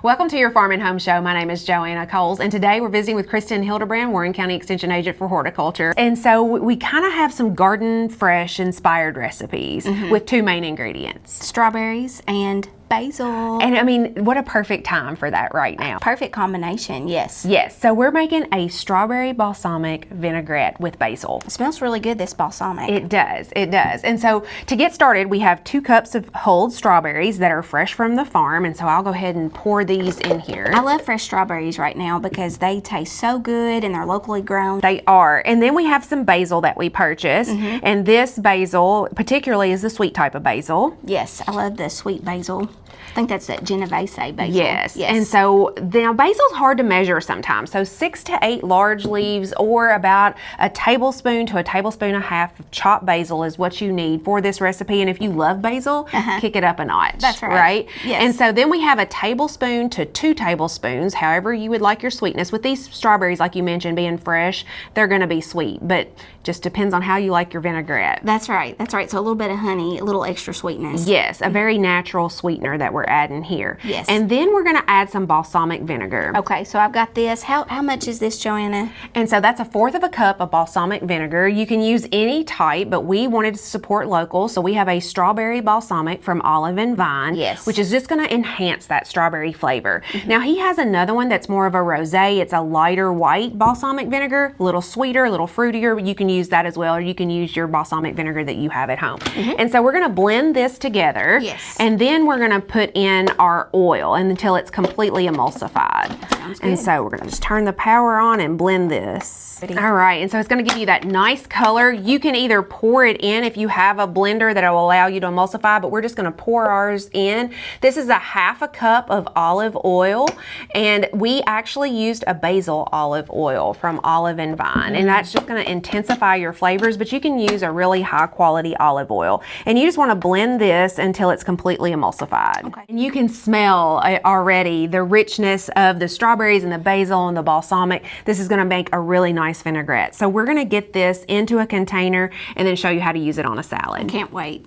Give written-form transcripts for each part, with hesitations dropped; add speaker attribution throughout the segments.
Speaker 1: Welcome to your Farm and Home Show. My name is Joanna Coles, and today we're visiting with Kristin Hildabrand, Warren County Extension Agent for Horticulture. And so we kind of have some garden fresh inspired recipes with two main ingredients.
Speaker 2: Strawberries and basil.
Speaker 1: And I mean, what a perfect time for that right now.
Speaker 2: Perfect combination, yes.
Speaker 1: Yes, so we're making a strawberry balsamic vinaigrette with basil.
Speaker 2: It smells really good, this balsamic.
Speaker 1: It does, it does. And so to get started, we have 2 cups of whole strawberries that are fresh from the farm. And so I'll go ahead and pour these in here.
Speaker 2: I love fresh strawberries right now because they taste so good and they're locally grown.
Speaker 1: They are. And then we have some basil that we purchased. And this basil particularly is the sweet type of basil.
Speaker 2: Yes, I love the sweet basil. I think that's that Genovese basil.
Speaker 1: Yes. And so now basil's hard to measure sometimes. So 6 to 8 large leaves or about a tablespoon to a tablespoon and a half of chopped basil is what you need for this recipe. And if you love basil, kick it up a notch.
Speaker 2: That's right.
Speaker 1: Right?
Speaker 2: Yes.
Speaker 1: And so then we have a tablespoon to 2 tablespoons, however you would like your sweetness. With these strawberries, like you mentioned, being fresh, they're going to be sweet, but just depends on how you like your vinaigrette.
Speaker 2: That's right. That's right. So a little bit of honey, a little extra sweetness.
Speaker 1: Yes, a very natural sweetener that we're adding here.
Speaker 2: Yes.
Speaker 1: And then we're going to add some balsamic vinegar.
Speaker 2: Okay, so I've got this. How much is this, Joanna?
Speaker 1: And so that's 1/4 cup of balsamic vinegar. You can use any type, but we wanted to support local, so we have a strawberry balsamic from Olive and Vine,
Speaker 2: Yes.
Speaker 1: which is just going to enhance that strawberry flavor. Now he has another one that's more of a rosé. It's a lighter white balsamic vinegar, a little sweeter, a little fruitier. You can use that as well, or you can use your balsamic vinegar that you have at home. And so we're going to blend this together.
Speaker 2: Yes.
Speaker 1: And then we're going to put in our oil until it's completely emulsified.
Speaker 2: Sounds good.
Speaker 1: And so we're going to just turn the power on and blend this. All right, and so it's going to give you that nice color. You can either pour it in if you have a blender that will allow you to emulsify, but we're just going to pour ours in. This is a 1/2 cup of olive oil, and we actually used a basil olive oil from Olive and Vine, and that's just going to intensify your flavors, but you can use a really high quality olive oil. And you just want to blend this until it's completely emulsified.
Speaker 2: Okay.
Speaker 1: And you can smell already the richness of the strawberries and the basil and the balsamic. This is going to make a really nice vinaigrette. So we're going to get this into a container and then show you how to use it on a salad.
Speaker 2: Can't wait.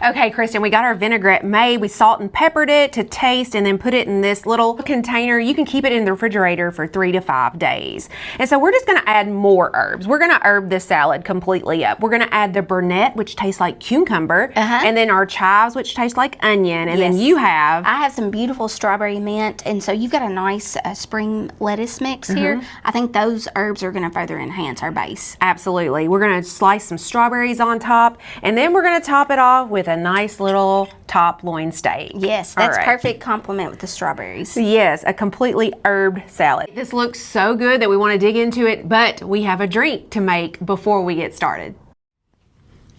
Speaker 1: Okay, Kristin, we got our vinaigrette made. We salt and peppered it to taste and then put it in this little container. You can keep it in the refrigerator for 3 to 5 days. And so we're just gonna add more herbs. We're gonna herb this salad completely up. We're gonna add the burnet, which tastes like cucumber, and then our chives, which taste like onion, and then you have...
Speaker 2: I have some beautiful strawberry mint, and so you've got a nice spring lettuce mix here. I think those herbs are gonna further enhance our base.
Speaker 1: Absolutely. We're gonna slice some strawberries on top, and then we're gonna top it off with a nice little top loin steak.
Speaker 2: Yes, that's perfect complement with the strawberries.
Speaker 1: Yes, a completely herbed salad. This looks so good that we want to dig into it, but we have a drink to make before we get started.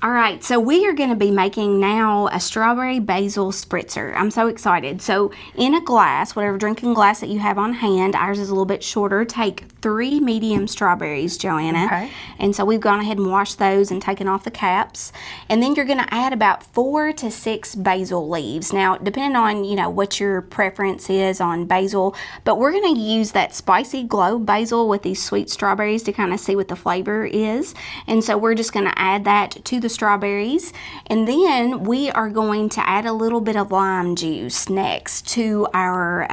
Speaker 2: All right, so we are going to be making now a strawberry basil spritzer. I'm so excited. So in a glass, whatever drinking glass that you have on hand, ours is a little bit shorter, take 3 medium strawberries, Joanna.
Speaker 1: Okay.
Speaker 2: And so we've gone ahead and washed those and taken off the caps. And then you're going to add about 4 to 6 basil leaves. Now, depending on, you know, what your preference is on basil, but we're going to use that spicy globe basil with these sweet strawberries to kind of see what the flavor is. And so we're just going to add that to the strawberries, and then we are going to add a little bit of lime juice next to our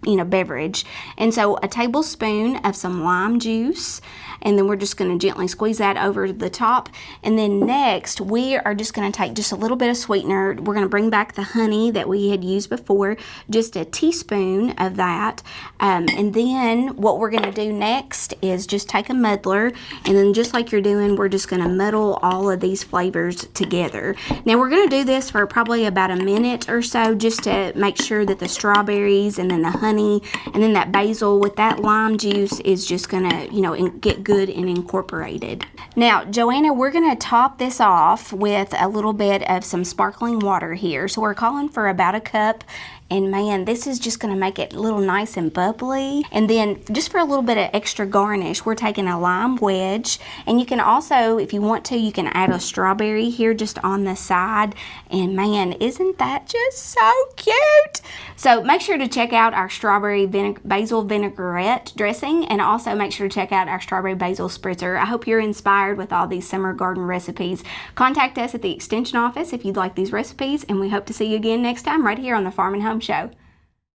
Speaker 2: beverage. And so a tablespoon of some lime juice, and then we're just going to gently squeeze that over the top. And then next we are just going to take just a little bit of sweetener. We're going to bring back the honey that we had used before, just a teaspoon of that. And then what we're going to do next is just take a muddler, and then just like you're doing, we're just going to muddle all of these flavors together. Now we're going to do this for probably about a minute or so, just to make sure that the strawberries and then the honey and then that basil with that lime juice is just going to, you know, get good and incorporated. Now, Joanna, we're going to top this off with a little bit of some sparkling water here. So we're calling for about a cup. And man, this is just going to make it a little nice and bubbly. And then just for a little bit of extra garnish, we're taking a lime wedge. And you can also, if you want to, you can add a strawberry here just on the side. And man, isn't that just so cute? So make sure to check out our strawberry basil vinaigrette dressing, and also make sure to check out our strawberry basil spritzer. I hope you're inspired with all these summer garden recipes. Contact us at the Extension office if you'd like these recipes, and we hope to see you again next time right here on the Farm and Home Show.